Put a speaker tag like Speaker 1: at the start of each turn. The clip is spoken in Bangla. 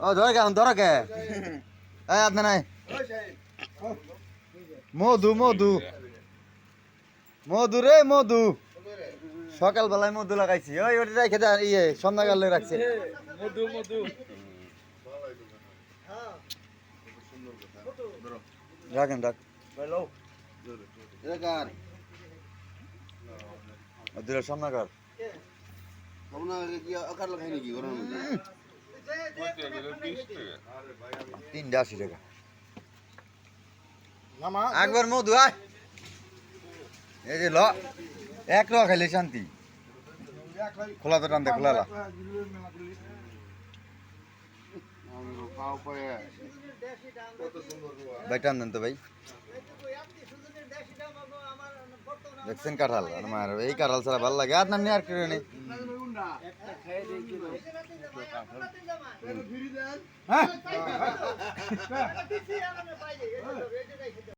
Speaker 1: ও ধর কে এই আপনি নাই মধু মধু মধু রে মধু সকাল বেলায় মধু লাগাইছি ওই ওটা রেখে দে ইয়ে সন্ধ্যাকালে রাখছে
Speaker 2: মধু মধু
Speaker 1: রাখেন রাখ দুটো সন্ধ্যাকাল তিনটা 80 টাকা একবার মধু আয় এই যে ল এক র খাইলে শান্তি খোলা তো টানতে খোলা ভাই টান দেন তো ভাই দেখছেন কাঁঠাল আমার এই কাঁঠাল ছাড়া ভালো লাগে আর নামনি আর কেউ নেই